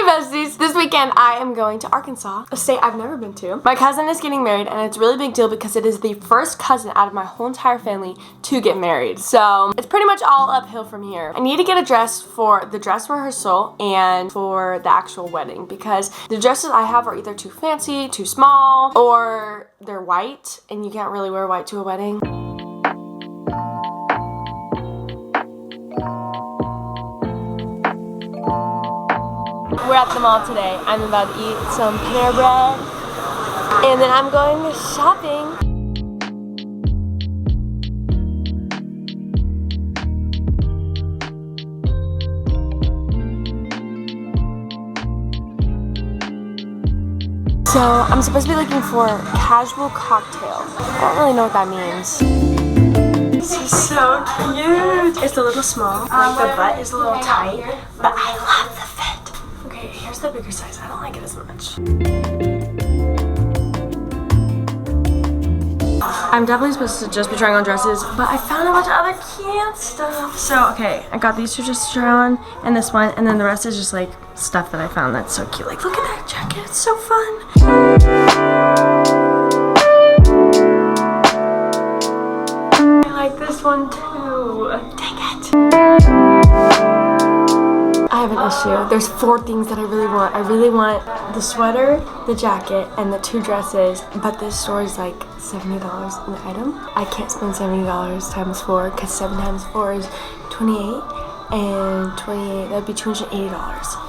Hey besties! This weekend I am going to Arkansas, a state I've never been to. My cousin is getting married and it's a really big deal because it is the first cousin out of my whole entire family to get married. So it's pretty much all uphill from here. I need to get a dress for the dress rehearsal and for the actual wedding because the dresses I have are either too fancy, too small, or they're white and you can't really wear white to a wedding. We're at the mall today. I'm about to eat some Panera Bread and then I'm going shopping. So I'm supposed to be looking for casual cocktail. I don't really know what that means. This is so cute. It's a little small. Like the butt is a little tight, but I love the fit. Okay, here's the bigger size. I don't like it as much. I'm definitely supposed to just be trying on dresses, but I found a bunch of other cute stuff. So, okay, I got these two just to try on, and this one, and then the rest is just like stuff that I found that's so cute. Like, look at that jacket, it's so fun. I like this one too. Dang it. I have an issue. There's 4 things that I really want. I really want the sweater, the jacket, and the 2 dresses, but this store is like $70 an item. I can't spend $70 times 4 because 7 times 4 is 28, and 28, that'd be $280.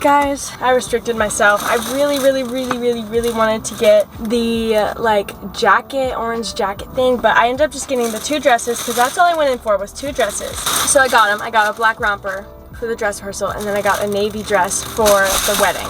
Guys, I restricted myself. I really wanted to get the like jacket, orange jacket thing, but I ended up just getting the 2 dresses because that's all I went in for was 2 dresses. So I got them. I got a black romper for the dress rehearsal and then I got a navy dress for the wedding.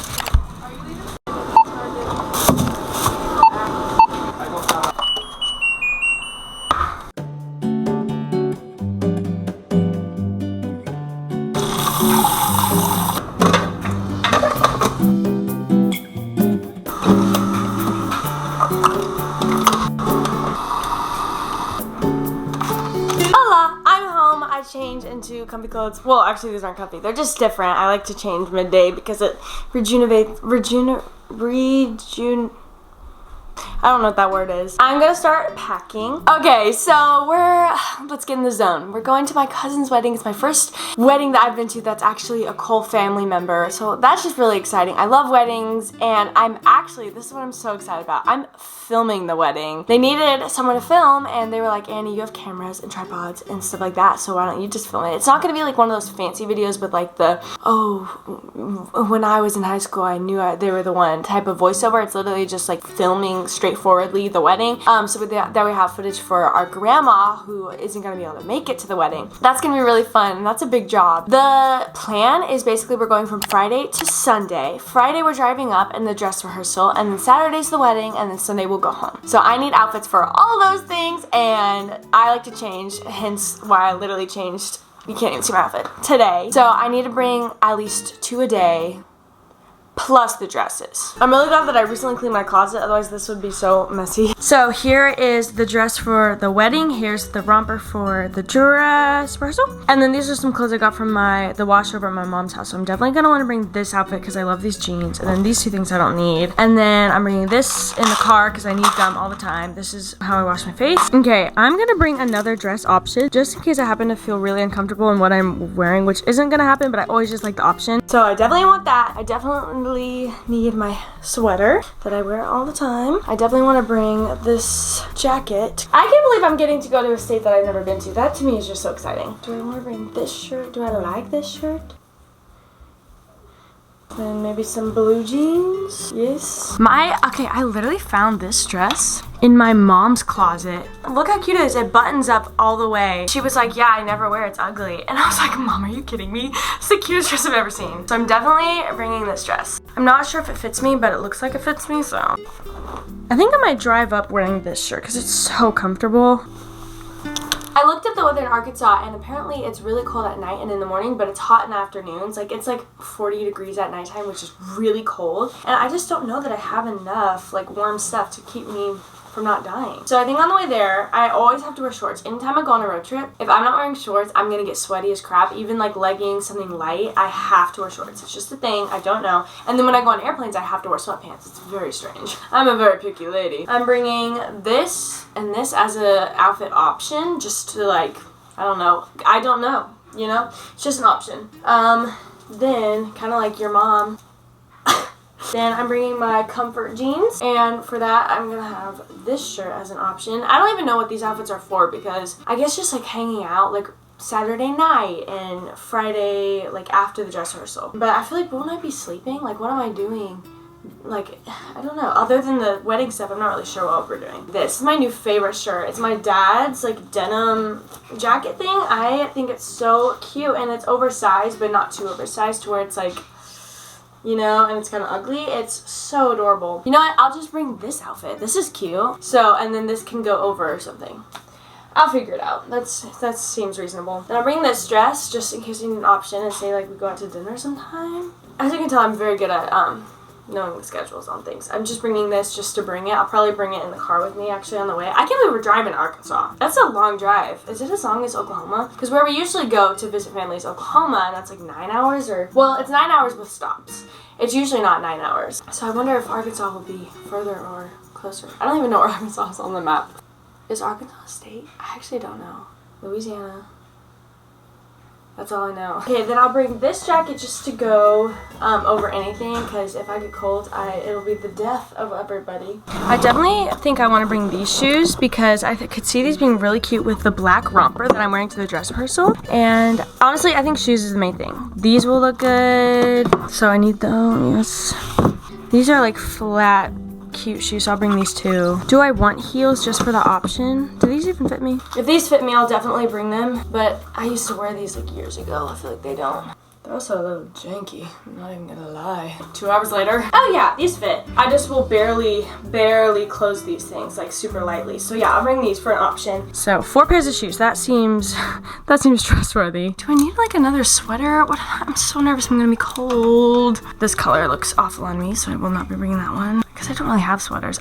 Change into comfy clothes. Well, actually these aren't comfy. They're just different. I like to change midday because it I don't know what that word is. I'm gonna start packing. Okay, so let's get in the zone. We're going to my cousin's wedding. It's my first wedding that I've been to that's actually a Cole family member. So that's just really exciting. I love weddings and this is what I'm so excited about. I'm filming the wedding. They needed someone to film and they were like, Annie, you have cameras and tripods and stuff like that, so why don't you just film it? It's not gonna be like one of those fancy videos with like the, when I was in high school, I knew they were the one type of voiceover. It's literally just like filming straightforwardly the wedding. So with that we have footage for our grandma who isn't gonna be able to make it to the wedding. That's gonna be really fun and that's a big job. The plan is basically we're going from Friday to Sunday. Friday we're driving up in the dress rehearsal and then Saturday's the wedding and then Sunday we'll go home. So I need outfits for all those things and I like to change, hence why I literally changed, you can't even see my outfit, today. So I need to bring at least 2 a day plus the dresses. I'm really glad that I recently cleaned my closet, otherwise this would be so messy. So here is the dress for the wedding, here's the romper for the dress rehearsal, and then these are some clothes I got from the wash over at my mom's house. So I'm definitely gonna want to bring this outfit because I love these jeans, and then these 2 things I don't need, and then I'm bringing this in the car because I need gum all the time. This is how I wash my face. Okay, I'm gonna bring another dress option just in case I happen to feel really uncomfortable in what I'm wearing, which isn't gonna happen, but I always just like the option. So I definitely want that. I definitely need my sweater that I wear all the time. I definitely want to bring this jacket. I can't believe I'm getting to go to a state that I've never been to. That to me is just so exciting. Do I want to bring this shirt? Do I like this shirt? And maybe some blue jeans. Yes. Okay, I literally found this dress in my mom's closet. Look how cute it is. It buttons up all the way. She was like, yeah, I never wear it. It's ugly. And I was like, Mom, are you kidding me? It's the cutest dress I've ever seen. So I'm definitely bringing this dress. I'm not sure if it fits me, but it looks like it fits me, so. I think I might drive up wearing this shirt because it's so comfortable. I looked at the weather in Arkansas and apparently it's really cold at night and in the morning, but it's hot in the afternoons. Like it's like 40 degrees at nighttime, which is really cold. And I just don't know that I have enough like warm stuff to keep me from not dying. So I think on the way there, I always have to wear shorts. Anytime I go on a road trip, if I'm not wearing shorts, I'm gonna get sweaty as crap. Even like leggings, something light, I have to wear shorts. It's just a thing, I don't know. And then when I go on airplanes, I have to wear sweatpants. It's very strange. I'm a very picky lady. I'm bringing this and this as a outfit option, just to like, I don't know, you know? It's just an option. Then, kind of like your mom, then I'm bringing my comfort jeans, and for that I'm gonna have this shirt as an option. I don't even know what these outfits are for, because I guess just like hanging out like Saturday night and Friday like after the dress rehearsal. But I feel like, won't I be sleeping? Like, what am I doing? Like, I don't know. Other than the wedding stuff, I'm not really sure what we're doing. This is my new favorite shirt. It's my dad's like denim jacket thing. I think it's so cute, and it's oversized but not too oversized to where it's like, you know, and it's kind of ugly. It's so adorable. You know what? I'll just bring this outfit. This is cute. So, and then this can go over or something. I'll figure it out. That seems reasonable. And I'll bring this dress just in case you need an option, and say like we go out to dinner sometime. As you can tell, I'm very good at knowing the schedules on things. I'm just bringing this just to bring it. I'll probably bring it in the car with me actually on the way. I can't believe we're driving to Arkansas. That's a long drive. Is it as long as Oklahoma? Because where we usually go to visit family is Oklahoma, and that's like 9 hours, or, well, it's 9 hours with stops. It's usually not 9 hours. So I wonder if Arkansas will be further or closer. I don't even know where Arkansas is on the map. Is Arkansas a state? I actually don't know. Louisiana. That's all I know. Okay, then I'll bring this jacket just to go over anything, because if I get cold, it'll be the death of everybody. I definitely think I want to bring these shoes, because I could see these being really cute with the black romper that I'm wearing to the dress rehearsal. And honestly, I think shoes is the main thing. These will look good, so I need those. These are like flat, cute shoes, so I'll bring these too. Do I want heels just for the option? Do these even fit me? If these fit me, I'll definitely bring them, but I used to wear these like years ago. I feel like they don't. They're also a little janky, I'm not even gonna lie. 2 hours later, oh yeah, these fit. I just will barely close these things like super lightly. So yeah, I'll bring these for an option. So 4 pairs of shoes, that seems trustworthy. Do I need like another sweater? I'm so nervous I'm gonna be cold. This color looks awful on me, so I will not be bringing that one, because I don't really have sweaters.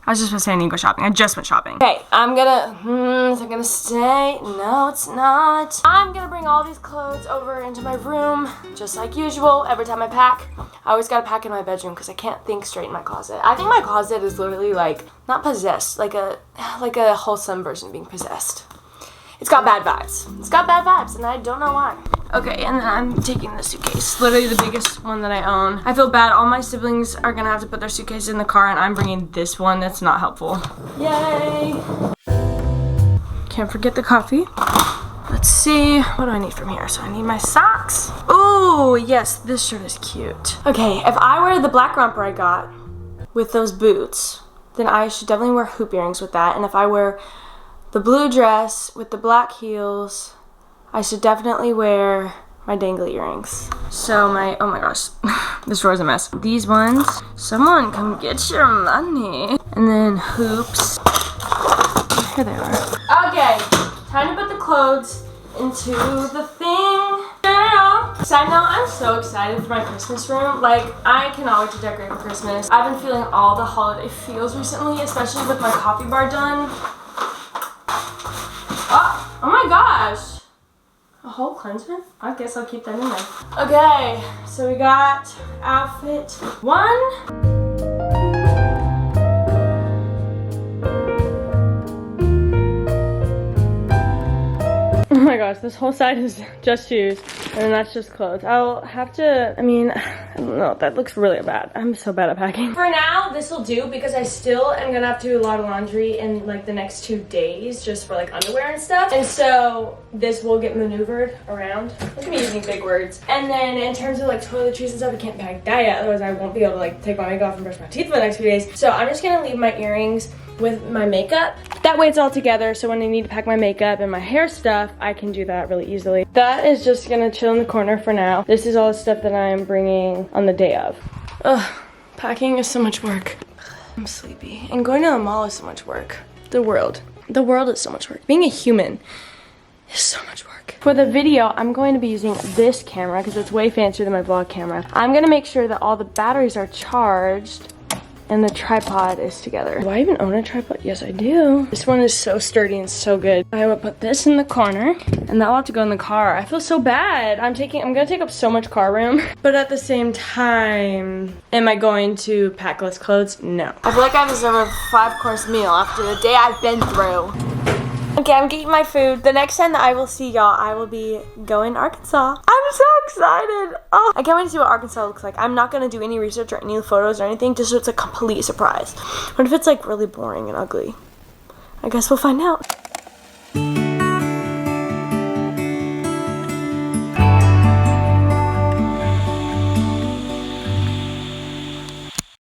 I was just gonna say I need to go shopping. I just went shopping. Okay, is it gonna stay? No, it's not. I'm gonna bring all these clothes over into my room, just like usual. Every time I pack, I always gotta pack in my bedroom because I can't think straight in my closet. I think my closet is literally like, not possessed, like a wholesome version of being possessed. It's got bad vibes. It's got bad vibes, and I don't know why. Okay, and then I'm taking the suitcase. Literally the biggest one that I own. I feel bad. All my siblings are gonna have to put their suitcases in the car, and I'm bringing this one that's not helpful. Yay! Can't forget the coffee. Let's see. What do I need from here? So I need my socks. Oh, yes, this shirt is cute. Okay, if I wear the black romper I got with those boots, then I should definitely wear hoop earrings with that. And if I wear the blue dress with the black heels, I should definitely wear my dangly earrings. So oh my gosh, this drawer's a mess. These ones, someone come get your money. And then hoops, here they are. Okay, time to put the clothes into the thing. Side note, I'm so excited for my Christmas room. Like, I cannot wait to decorate for Christmas. I've been feeling all the holiday feels recently, especially with my coffee bar done. Oh my gosh. A whole cleanser? I guess I'll keep that in there. Okay, so we got outfit 1. Oh my gosh, this whole side is just shoes, and then that's just clothes. I'll have to, I don't know, that looks really bad. I'm so bad at packing. For now, this will do, because I still am gonna have to do a lot of laundry in like the next 2 days, just for like underwear and stuff. And so this will get maneuvered around. Look at me using big words. And then in terms of like toiletries and stuff, I can't pack that yet, otherwise I won't be able to like take my makeup off and brush my teeth for the next few days. So I'm just gonna leave my earrings with my makeup. That way it's all together, so when I need to pack my makeup and my hair stuff, I can do that really easily. That is just gonna chill in the corner for now. This is all the stuff that I'm bringing on the day of. Ugh, packing is so much work. I'm sleepy. And going to the mall is so much work. The world is so much work. Being a human is so much work. For the video, I'm going to be using this camera because it's way fancier than my vlog camera. I'm gonna make sure that all the batteries are charged and the tripod is together. Do I even own a tripod? Yes, I do. This one is so sturdy and so good. I will put this in the corner, and that will have to go in the car. I feel so bad. I'm gonna take up so much car room, but at the same time, am I going to pack less clothes? No. I feel like I deserve a 5-course meal after the day I've been through. Okay, I'm getting my food. The next time that I will see y'all, I will be going to Arkansas. I'm so excited. Oh, I can't wait to see what Arkansas looks like. I'm not gonna do any research or any photos or anything, just so it's a complete surprise. What if it's like really boring and ugly? I guess we'll find out.